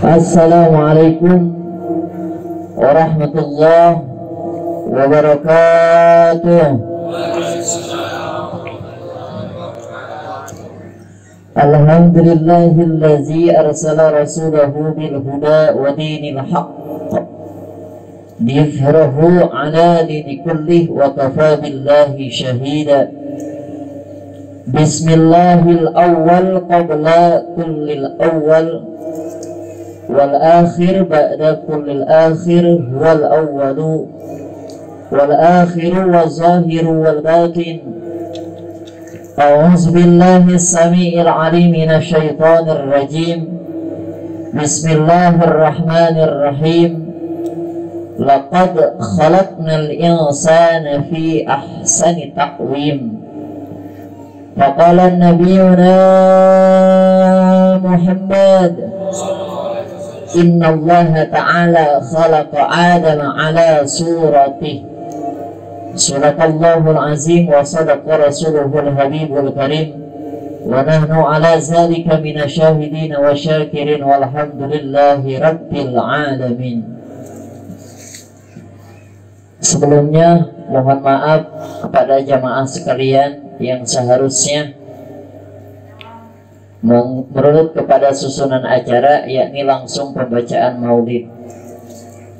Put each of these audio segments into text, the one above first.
Assalamualaikum warahmatullahi wabarakatuh. Alhamdulillahillazi arsala rasulahu bil huda wa dinil haqq liyuzhirahu ala dini kullih wa kafa billahi shahida. Bismillahil awwal qabla kullil awwal wal akhir ba'da kullil akhir wal awwalu wal akhiru wal zahiru wal batin. A'udzu billahi as-sami'il 'alim minasy syaithanir rajim. Bismillahirrahmanirrahim. Laqad khalaqnal insana fi ahsani taqwim. Faqala nabiyuna Muhammad Inna Allah ta'ala khalaqa Adam ala suratihi. Sadaqallahul azim wa sadaqa rasuluhul habibul karim. Wa nahnu ala zalika minasyahidin wa syakirin walhamdulillahi rabbil alamin. Sebelumnya mohon maaf kepada jamaah sekalian yang seharusnya menurut kepada susunan acara, yakni langsung pembacaan maulid.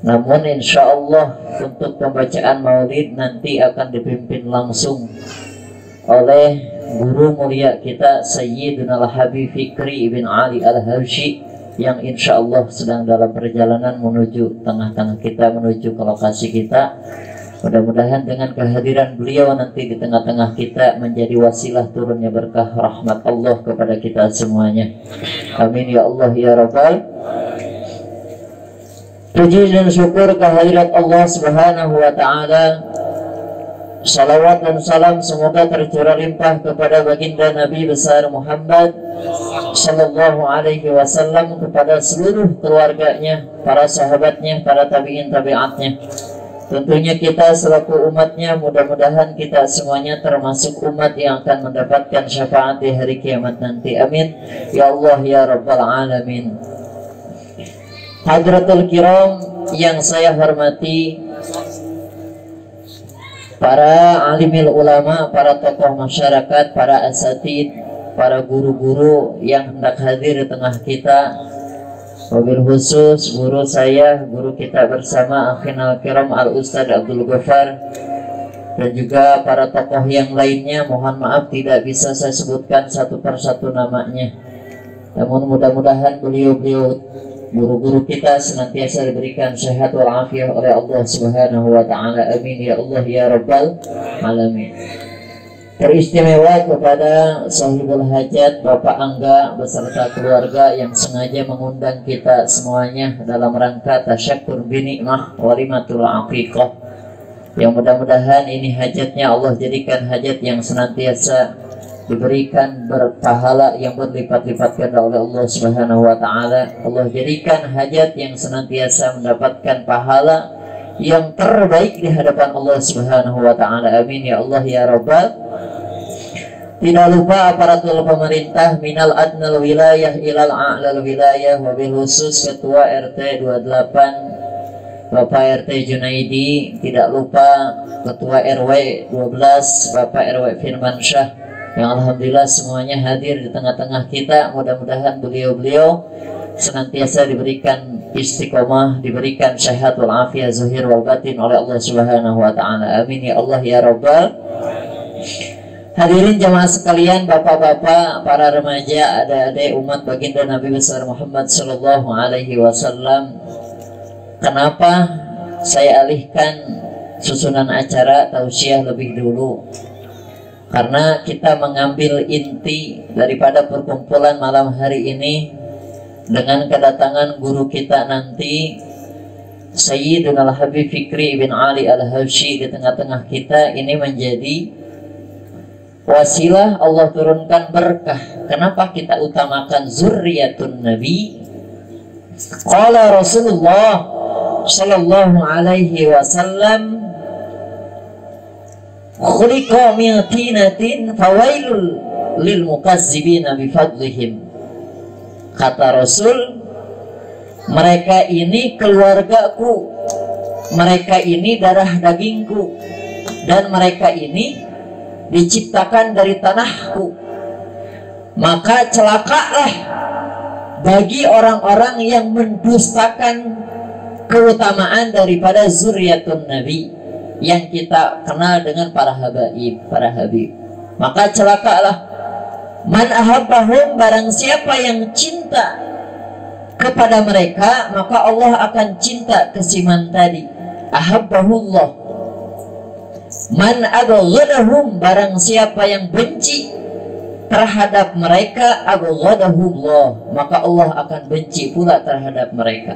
Namun insya Allah untuk pembacaan maulid nanti akan dipimpin langsung oleh guru mulia kita Sayyiduna Al-Habib Fikri ibn Ali Al-Harshi, yang insya Allah sedang dalam perjalanan menuju tengah-tengah kita, menuju ke lokasi kita. Mudah-mudahan dengan kehadiran beliau nanti di tengah-tengah kita menjadi wasilah turunnya berkah rahmat Allah kepada kita semuanya. Amin ya Allah ya Rabbal. Puji dan syukur kehadirat Allah Subhanahu wa ta'ala. Salawat dan salam semoga tercurah limpah kepada baginda Nabi besar Muhammad sallallahu alaihi wasallam, kepada seluruh keluarganya, para sahabatnya, para tabi'in tabi'atnya. Tentunya kita selaku umatnya, mudah-mudahan kita semuanya termasuk umat yang akan mendapatkan syafaat di hari kiamat nanti. Amin ya Allah ya Rabbal alamin. Hadratul kiram yang saya hormati, para alimil ulama, para tokoh masyarakat, para asatid, para guru-guru yang hendak hadir di tengah kita, wabil khusus guru saya, guru kita bersama Akhinal Kiram Al-Ustadz Abdul Ghaffar, dan juga para tokoh yang lainnya. Mohon maaf tidak bisa saya sebutkan satu persatu namanya, namun mudah-mudahan beliau-beliau guru-guru kita senantiasa diberikan sehat walafiat oleh Allah Subhanahu wa ta'ala. Amin ya Allah ya Rabbal alamin. Teristimewa kepada sahibul hajat Bapak Angga beserta keluarga yang sengaja mengundang kita semuanya dalam rangka tasyakkur binikmah walimatul aqiqah, yang mudah-mudahan ini hajatnya Allah jadikan hajat yang senantiasa diberikan berpahala yang berlipat-lipat ganda oleh Allah Subhanahu wa ta'ala. Allah jadikan hajat yang senantiasa mendapatkan pahala yang terbaik di hadapan Allah Subhanahu wa ta'ala. Amin ya Allah ya Rabbal. Tidak lupa aparatur pemerintah minal adnal wilayah ilal a'lal wilayah, wabil khusus Ketua RT 28 Bapak RT Junaidi, tidak lupa Ketua RW 12 Bapak RW Firman Syah, yang alhamdulillah semuanya hadir di tengah-tengah kita. Mudah-mudahan beliau-beliau senantiasa diberikan istiqomah, diberikan sehat walafiat zahir wal batin oleh Allah Subhanahu wa ta'ala. Amin ya Allah ya Rabbal. Hadirin jamaah sekalian, bapak-bapak, para remaja, adik-adik umat baginda Nabi besar Muhammad sallallahu alaihi wasallam. Kenapa saya alihkan susunan acara tausiah lebih dulu? Karena kita mengambil inti daripada perkumpulan malam hari ini dengan kedatangan guru kita nanti Sayyiduna Al-Habib Fikri ibn Ali Al-Harshi di tengah-tengah kita. Ini menjadi wasilah Allah turunkan berkah. Kenapa kita utamakan zurriyatun Nabi? Qala Rasulullah sallallahu alaihi wasallam, khuliqa min tinatin fawailul lil mukazzibina bifadlihim. Kata Rasul, mereka ini keluargaku, mereka ini darah dagingku, dan mereka ini diciptakan dari tanahku. Maka celakalah bagi orang-orang yang mendustakan keutamaan daripada zuriatun Nabi yang kita kenal dengan para habaib, para habib. Maka celakalah man ahabbahum, barang siapa yang cinta kepada mereka, maka Allah akan cinta ke siman tadi. Ahabbahullah. Man abghadahum, barang siapa yang benci terhadap mereka, abghadahullah, maka Allah akan benci pula terhadap mereka.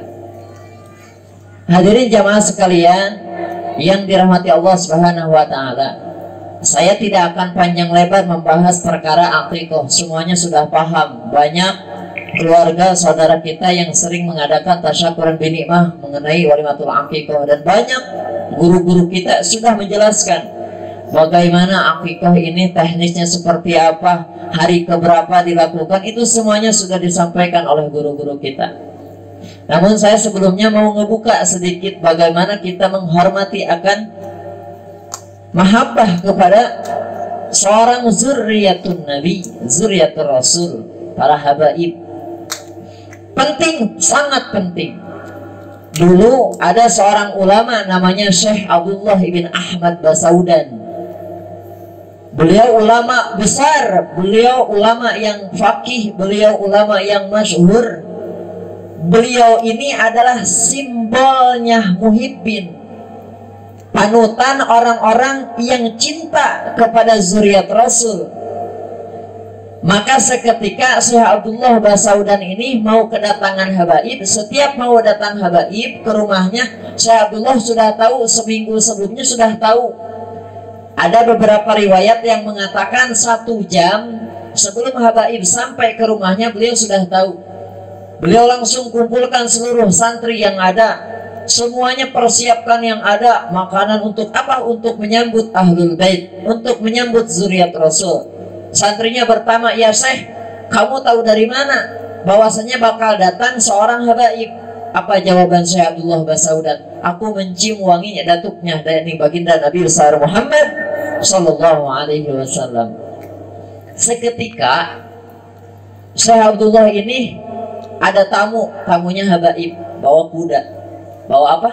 Hadirin jamaah sekalian yang dirahmati Allah Subhanahu wa taala, saya tidak akan panjang lebar membahas perkara akikah, semuanya sudah paham. Banyak keluarga saudara kita yang sering mengadakan tasyakuran binikmah mengenai walimatul akikah, dan banyak guru-guru kita sudah menjelaskan bagaimana akikah ini teknisnya seperti apa, hari keberapa dilakukan, itu semuanya sudah disampaikan oleh guru-guru kita. Namun saya sebelumnya mau ngebuka sedikit bagaimana kita menghormati akan mahabbah kepada seorang zurriyatun Nabi, zurriyatul Rasul, para habaib. Penting, sangat penting. Dulu ada seorang ulama namanya Syekh Abdullah ibn Ahmad Basaudan. Beliau ulama besar, beliau ulama yang faqih, beliau ulama yang masyhur. Beliau ini adalah simbolnya muhibbin, panutan orang-orang yang cinta kepada zuriat Rasul. Maka seketika Syekh Abdullah Basaudan ini mau kedatangan habaib. Setiap mau datang habaib ke rumahnya, Syekh Abdullah sudah tahu, seminggu sebelumnya sudah tahu. Ada beberapa riwayat yang mengatakan 1 jam sebelum habaib sampai ke rumahnya, beliau sudah tahu. Beliau langsung kumpulkan seluruh santri yang ada, semuanya persiapkan yang ada, makanan untuk apa? Untuk menyambut ahlul bait, untuk menyambut zuriat Rasul. Santrinya bertanya, ya Syekh, kamu tahu dari mana bahwasanya bakal datang seorang habaib? Apa jawaban Syekh Abdullah Basaudan? Aku mencium wanginya, datuknya dari baginda Nabi besar Muhammad sallallahu alaihi wasallam. Seketika Syekh Abdullah ini ada tamu, tamunya habaib, bawa kuda. Bawa apa?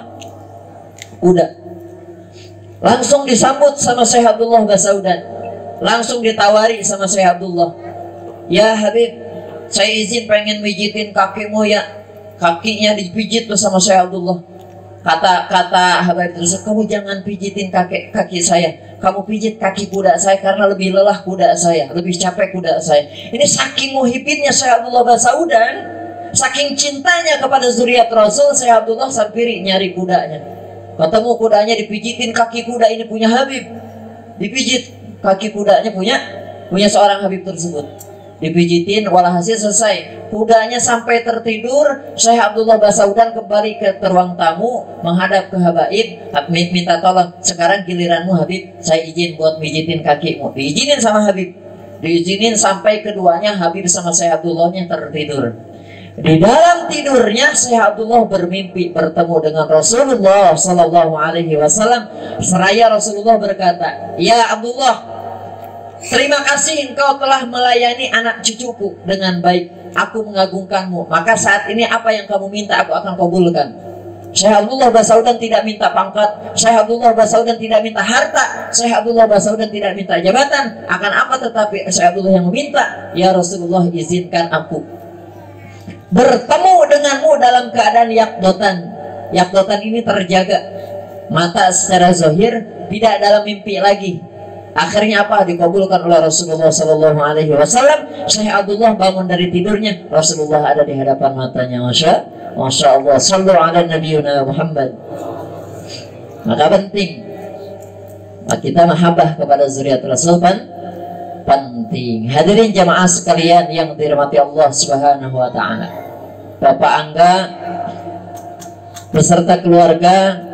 Kuda. Langsung disambut sama Syekh Abdullah Basaudan. Langsung ditawari sama Syekh Abdullah, ya Habib, saya izin pengen mijitin kakimu ya. Kakinya dipijit tuh sama Syekh Abdullah. Kata Habib terus, kamu jangan pijitin kaki saya, kamu pijit kaki kuda saya, karena lebih lelah kuda saya, lebih capek kuda saya. Ini saking muhibbinnya Syekh Abdullah Basaudan, saking cintanya kepada zuriat Rasul, Syekh Abdullah sampiri nyari kudanya. Ketemu kudanya, dipijitin kaki kuda ini punya Habib, dipijit kaki kudanya punya seorang Habib tersebut, dipijitin, walhasil selesai. Kudanya sampai tertidur. Syekh Abdullah Basaudan kembali ke ruang tamu, menghadap ke habaib, minta tolong, sekarang giliranmu Habib, saya izin buat mijitin kakimu. Diizinin sama Habib, diizinin sampai keduanya Habib sama Syekh Abdullahnya tertidur. Di dalam tidurnya Syekh Abdullah bermimpi bertemu dengan Rasulullah Sallallahu Alaihi Wasallam. Seraya Rasulullah berkata, ya Abdullah, terima kasih engkau telah melayani anak cucuku dengan baik. Aku mengagungkanmu. Maka saat ini apa yang kamu minta aku akan kabulkan. Syekh Abdullah Basaudan tidak minta pangkat, Syekh Abdullah Basaudan tidak minta harta, Syekh Abdullah Basaudan tidak minta jabatan. Akan apa tetapi Syekh Abdullah yang meminta, ya Rasulullah, izinkan aku bertemu denganmu dalam keadaan yakdotan. Yakdotan ini terjaga, mata secara zahir, tidak dalam mimpi lagi. Akhirnya apa? Dikabulkan oleh Rasulullah Sallallahu Alaihi Wasallam. Syekh Abdullah bangun dari tidurnya, Rasulullah ada di hadapan matanya. Masya Allah. Sallu ala Nabiyuna Muhammad. Maka penting kita mahabbah kepada zuriat Rasul, penting. Hadirin jamaah sekalian yang dirahmati Allah Subhanahu wa taala. Bapak Angga beserta keluarga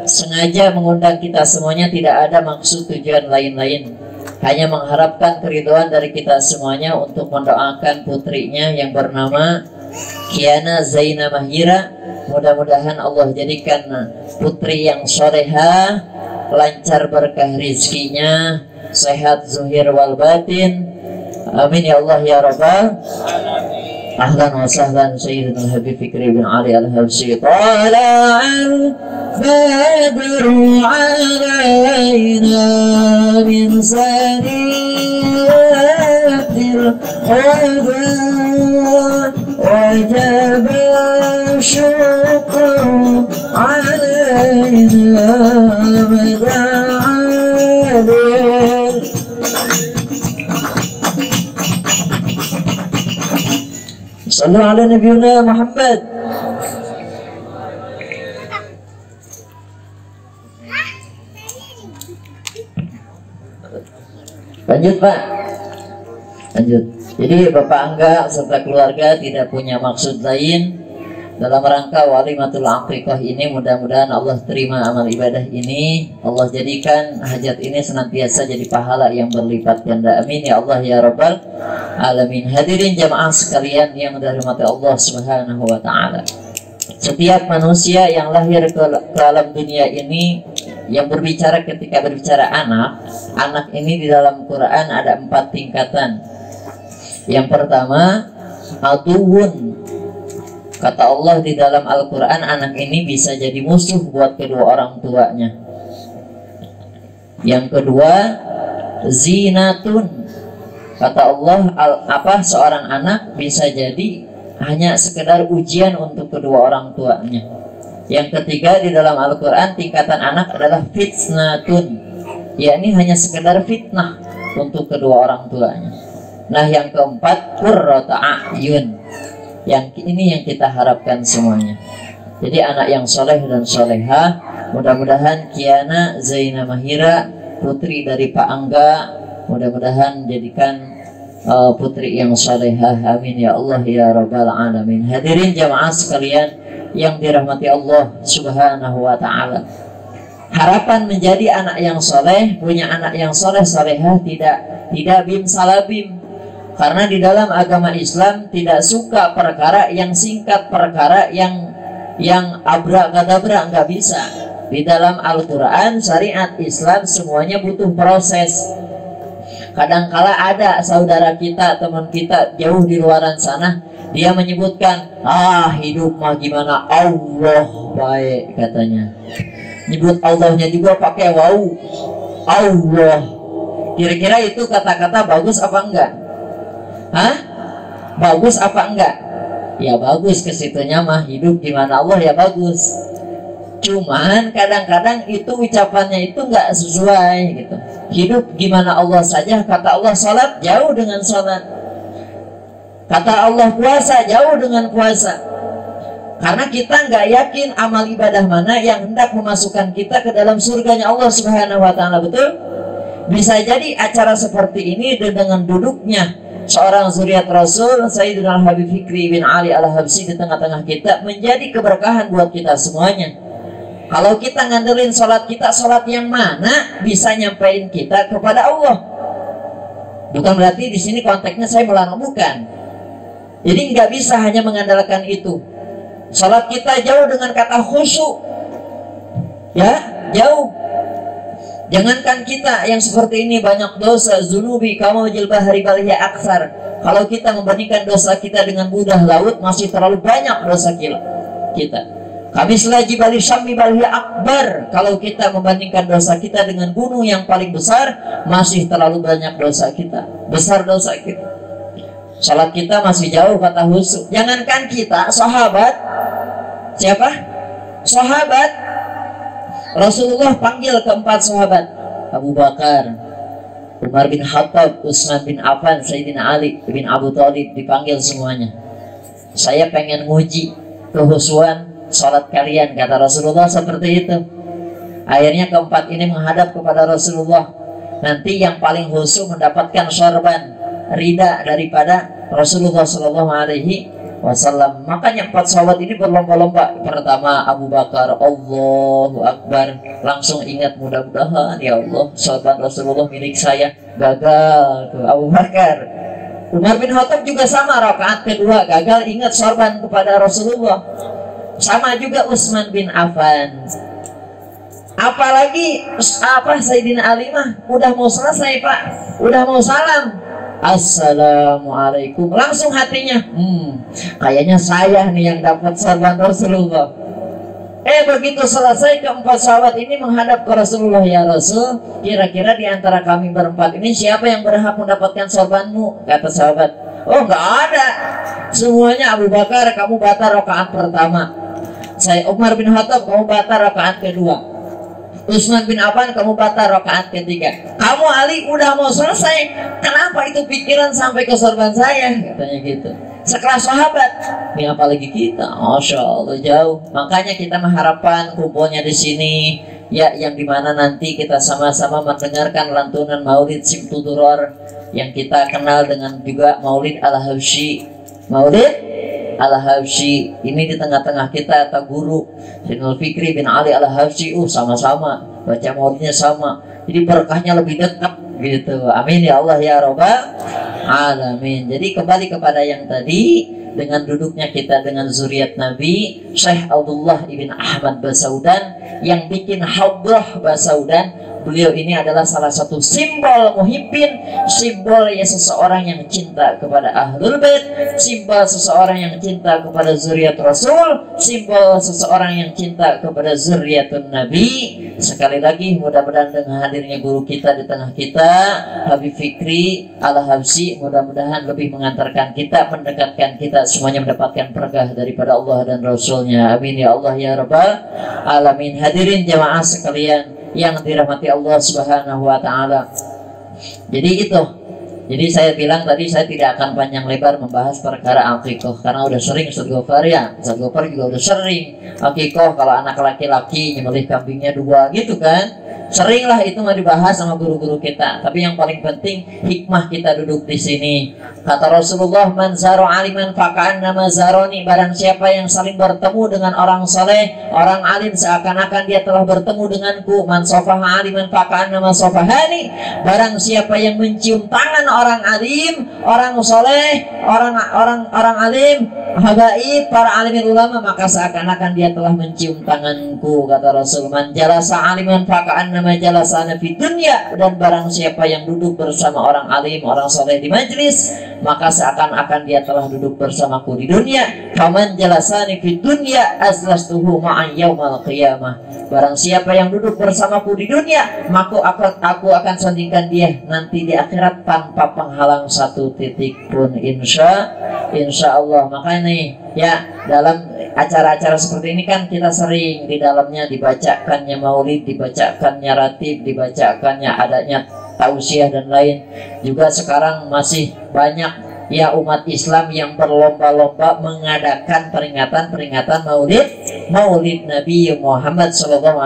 sengaja mengundang kita semuanya, tidak ada maksud tujuan lain-lain, hanya mengharapkan keridhaan dari kita semuanya untuk mendoakan putrinya yang bernama Kiana Zaina Mahira, mudah-mudahan Allah jadikan putri yang soleha, lancar berkah rizkinya, sehat zuhir wal batin. Amin ya Allah ya Rabbal. Ahlan wa sahlan Sayyidina Habib Fikri bin Ali Al-Habsyi. Tala'al badru alaina min saniyatil wada wajaba syukru alaina bada'adil. Sallu ala Nabiuna Muhammad. Lanjut Pak. Lanjut. Jadi Bapak Angga serta keluarga tidak punya maksud lain dalam rangka walimatul aqiqah ini. Mudah-mudahan Allah terima amal ibadah ini. Allah jadikan hajat ini senantiasa jadi pahala yang berlipat ganda. Amin ya Allah ya Rabbal alamin. Hadirin jamaah sekalian yang dirahmati Allah Subhanahu wa taala. Setiap manusia yang lahir ke alam dunia ini, yang berbicara ketika berbicara anak ini di dalam Quran ada 4 tingkatan. Yang pertama, aduun. Kata Allah di dalam Al-Quran, anak ini bisa jadi musuh buat kedua orang tuanya. Yang kedua, zinatun. Kata Allah, seorang anak bisa jadi hanya sekedar ujian untuk kedua orang tuanya. Yang ketiga di dalam Al-Quran, tingkatan anak adalah fitnatun, yakni hanya sekedar fitnah untuk kedua orang tuanya. Nah yang keempat, qurrata a'yun. Yang ini yang kita harapkan semuanya. Jadi anak yang soleh dan soleha, mudah-mudahan Kiana Zaina Mahira, putri dari Pak Angga, mudah-mudahan jadikan putri yang soleha. Amin ya Allah ya Rabbal alamin. Hadirin jamaah sekalian yang dirahmati Allah Subhanahu wa ta'ala, harapan menjadi anak yang soleh, punya anak yang soleh soleha, tidak bim salabim. Karena di dalam agama Islam tidak suka perkara yang singkat, perkara yang abra-kadabra, nggak bisa. Di dalam Al-Quran, syariat Islam semuanya butuh proses. Kadangkala ada saudara kita, teman kita jauh di luaran sana, dia menyebutkan, hidup mah gimana, Allah baik katanya. Nyebut Allahnya juga pakai waw, Allah. Kira-kira itu kata-kata bagus apa enggak? Bagus apa enggak? Ya bagus, ke situnya mah hidup gimana Allah ya bagus. Cuman kadang-kadang itu ucapannya itu enggak sesuai gitu. Hidup gimana Allah saja, kata Allah salat jauh dengan salat. Kata Allah puasa jauh dengan puasa. Karena kita enggak yakin amal ibadah mana yang hendak memasukkan kita ke dalam surganya Allah Subhanahu wa taala, betul? Bisa jadi acara seperti ini dengan duduknya seorang zuriat Rasul Sayyidina Habib Fikri bin Ali Al-Habsyi di tengah-tengah kita menjadi keberkahan buat kita semuanya. Kalau kita ngandelin sholat kita, sholat yang mana bisa nyampein kita kepada Allah. Bukan berarti di sini konteksnya saya melarang, bukan. Jadi nggak bisa hanya mengandalkan itu. Sholat kita jauh dengan kata khusyuk, ya jauh. Jangankan kita yang seperti ini banyak dosa, zunubi kamu jilbahari balihya aksar. Kalau kita membandingkan dosa kita dengan budah laut, masih terlalu banyak dosa kita. Kami selaji bali syami balihya akbar. Kalau kita membandingkan dosa kita dengan gunung yang paling besar, masih terlalu banyak dosa kita, besar dosa kita. Salat kita masih jauh kata khusyuk. Jangankan kita, sahabat. Siapa? Sahabat. Rasulullah panggil keempat sahabat, Abu Bakar, Umar bin Khattab, Utsman bin Affan, Sayyidina Ali bin Abu Thalib, dipanggil semuanya. Saya pengen nguji kehusuan sholat kalian, kata Rasulullah seperti itu. Akhirnya keempat ini menghadap kepada Rasulullah. Nanti yang paling khusyuk mendapatkan sorban, ridha daripada Rasulullah Shallallahu Alaihi Wasallam. Makanya empat sahabat ini berlomba-lomba. Pertama Abu Bakar, Allahu Akbar, langsung ingat mudah-mudahan ya Allah sahabat Rasulullah milik saya gagal tuh Abu Bakar. Umar bin Khattab juga sama, rakaat kedua gagal, ingat sorban kepada Rasulullah. Sama juga Utsman bin Affan. Apalagi Sayyidina Ali mah udah mau selesai Pak, udah mau salam, Assalamualaikum, langsung hatinya kayaknya saya nih yang dapat sorban Rasulullah. Begitu selesai, keempat sahabat ini menghadap ke Rasulullah, ya Rasul, kira-kira di antara kami berempat ini siapa yang berhak mendapatkan sorbanmu? Kata sahabat, oh nggak ada, semuanya Abu Bakar, kamu batal rakaat pertama. Saya Umar bin Khattab, kamu batal rakaat kedua. Utsman bin Affan, kamu batal rakaat ketiga. Kamu Ali udah mau selesai, kenapa itu pikiran sampai ke sorban saya? Katanya gitu. Sekelas sahabat, ini apalagi kita, Masya Allah jauh. Makanya kita mengharapkan kumpulnya di sini, ya, yang dimana nanti kita sama-sama mendengarkan lantunan Maulid Simtuduror yang kita kenal dengan juga Maulid Al-Habsyi. Maulid Al-Habsyi ini di tengah-tengah kita atau guru Zainul Fikri bin Ali Al-Habsyi, sama-sama baca maulidnya sama, jadi berkahnya lebih dekat gitu. Amin ya Allah ya Rabbal Alamin. Jadi kembali kepada yang tadi, dengan duduknya kita dengan zuriat Nabi, Syekh Abdullah ibn Ahmad Basaudan yang bikin Hadrah Basaudan. Beliau ini adalah salah satu simbol muhibbin, simbol ya seseorang yang cinta kepada Ahlul Bait, simbol seseorang yang cinta kepada zuriat Rasul, simbol seseorang yang cinta kepada zuriatun Nabi. Sekali lagi mudah-mudahan dengan hadirnya guru kita di tengah kita, Habib Fikri Al-Habsyi, mudah-mudahan lebih mengantarkan kita, mendekatkan kita semuanya mendapatkan berkah daripada Allah dan Rasulnya. Amin ya Allah ya Rabbal Alamin. Hadirin jamaah sekalian yang dirahmati Allah Subhanahu wa Ta'ala. Jadi itu. Jadi saya bilang tadi saya tidak akan panjang lebar membahas perkara akikoh karena udah sering Ustaz Gofar ya. Ustaz Gofar juga udah sering akikoh kalau anak laki-laki nyembelih kambingnya 2 gitu kan. Sering lah itu nggak dibahas sama guru-guru kita. Tapi yang paling penting hikmah kita duduk di sini. Kata Rasulullah, man zaro aliman faka'an nama zaroni. Barang siapa yang saling bertemu dengan orang soleh, orang alim, seakan-akan dia telah bertemu denganku. Man sofaha aliman faka'an nama sofahani. Barang siapa yang mencium tangan orang alim, orang soleh, orang alim, habaib, para alimin ulama, maka seakan-akan dia telah mencium tanganku. Kata Rasul, man jalasa aliman faka'an nama jalasana fi dunya. Dan barang siapa yang duduk bersama orang alim, orang soleh di majlis, maka seakan-akan dia telah duduk bersamaku di dunia. Faman jalasani fi dunya azlastuhu ma'a yaumal qiyamah. Barang siapa yang duduk bersamaku di dunia, maka aku akan sandingkan dia nanti di akhirat tanpa penghalang satu titik pun, insya Allah. Makanya nih ya, dalam acara-acara seperti ini kan kita sering di dalamnya dibacakannya maulid, dibacakannya ratib, dibacakannya adanya tausiah dan lain. Juga sekarang masih banyak ya umat Islam yang berlomba-lomba mengadakan peringatan maulid Nabi Muhammad SAW.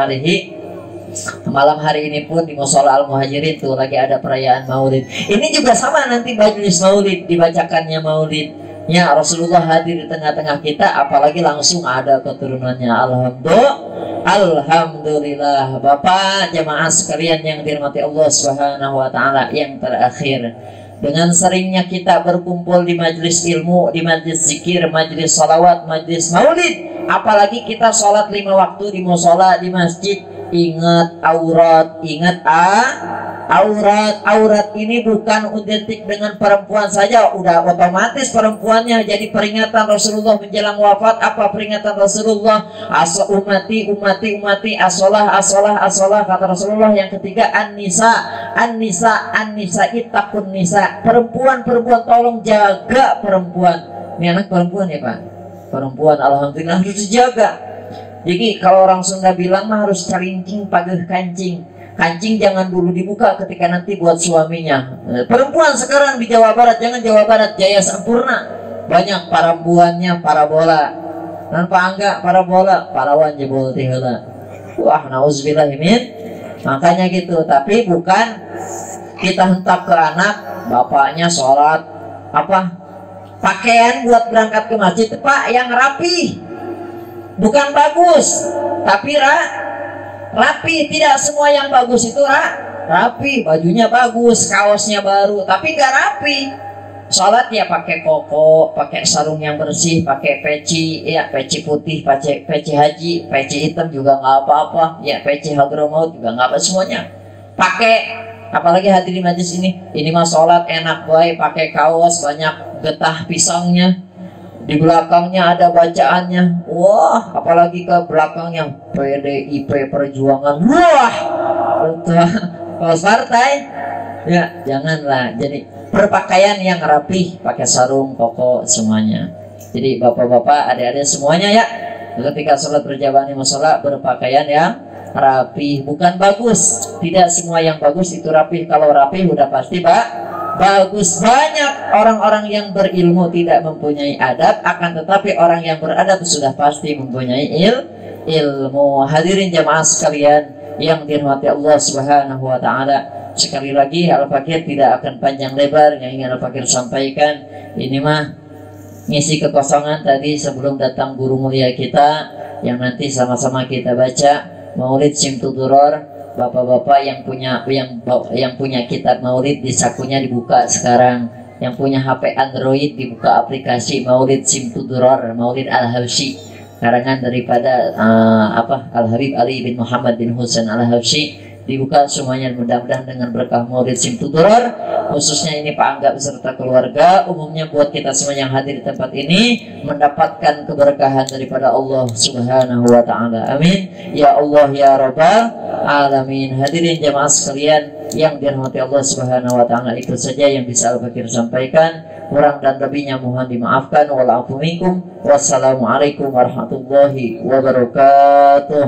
Malam hari ini pun di Mushola Al-Muhajirin tuh lagi ada perayaan maulid. Ini juga sama, nanti majelis maulid, dibacakannya maulid. Ya, Rasulullah hadir di tengah-tengah kita, apalagi langsung ada keturunannya. Alhamdulillah. Bapak jamaah sekalian yang dirahmati Allah Subhanahu wa Ta'ala, yang terakhir, dengan seringnya kita berkumpul di majelis ilmu, di majelis zikir, majelis salawat, majelis maulid, apalagi kita sholat 5 waktu di mushola, di masjid. Ingat aurat, aurat ini bukan identik dengan perempuan saja, udah otomatis perempuannya jadi peringatan Rasulullah menjelang wafat. Apa peringatan Rasulullah? Umati asolah, kata Rasulullah. Yang ketiga an-nisa ittaqun nisa. Perempuan tolong jaga perempuan. Ini anak perempuan ya Pak, perempuan alhamdulillah harus dijaga. Jadi kalau orang Sunda bilang mah harus carincing pageh kancing. Kancing jangan dulu dibuka ketika nanti buat suaminya. Perempuan sekarang di Jawa Barat, jangan Jawa Barat, Jaya Sampurna, banyak parabuannya parabola. Dan Pak Angga parabola, parawan jebol tiheula. Wah, nauzubillah min. Makanya gitu, tapi bukan kita hentak ke anak, bapaknya sholat apa? Pakaian buat berangkat ke masjid, Pak, yang rapi. Bukan bagus, tapi rapi. Tidak semua yang bagus itu rapi. Bajunya bagus, kaosnya baru, tapi nggak rapi. Sholat ya pakai koko, pakai sarung yang bersih, pakai peci, ya peci putih, peci haji, peci hitam juga nggak apa-apa, ya peci hadramaut juga nggak apa, semuanya pakai. Apalagi hadirin majlis ini mah sholat enak baik, pakai kaos banyak getah pisangnya, di belakangnya ada bacaannya, wah apalagi ke belakangnya PDIP Perjuangan, wah kaos partai, ya janganlah. Jadi berpakaian yang rapi, pakai sarung, koko, semuanya. Jadi bapak-bapak, adik-adik semuanya ya, ketika sholat berjamaah di musola berpakaian yang rapi, bukan bagus. Tidak semua yang bagus itu rapi. Kalau rapi udah pasti bagus. Banyak orang-orang yang berilmu tidak mempunyai adab, akan tetapi orang yang beradab sudah pasti mempunyai ilmu. Hadirin jamaah sekalian yang dirahmati Allah Subhanahu wa taala. Sekali lagi Al-Fakir tidak akan panjang lebar, yang ingin Al-Fakir sampaikan ini mah ngisi kekosongan tadi sebelum datang guru mulia kita, yang nanti sama-sama kita baca Maulid Simtuduror. Bapak-bapak yang punya kitab Maulid di sakunya dibuka sekarang, yang punya HP Android dibuka aplikasi Maulid Simtuduror, Maulid Al-Habsyi, karangan daripada Al-Habib Ali bin Muhammad bin Husain Al-Habsyi, dibuka semuanya. Mudah-mudahan dengan berkah Maulid Simtuduror, khususnya ini Pak Angga beserta keluarga, umumnya buat kita semua yang hadir di tempat ini mendapatkan keberkahan daripada Allah Subhanahu wa taala. Amin ya Allah ya Rabbal alamin. Hadirin jamaah sekalian yang dirahmati Allah Subhanahu wa taala, itu saja yang bisa Al-Fakir sampaikan. Kurang dan lebihnya mohon dimaafkan. Wa'alaikum. Wassalamualaikum warahmatullahi wabarakatuh.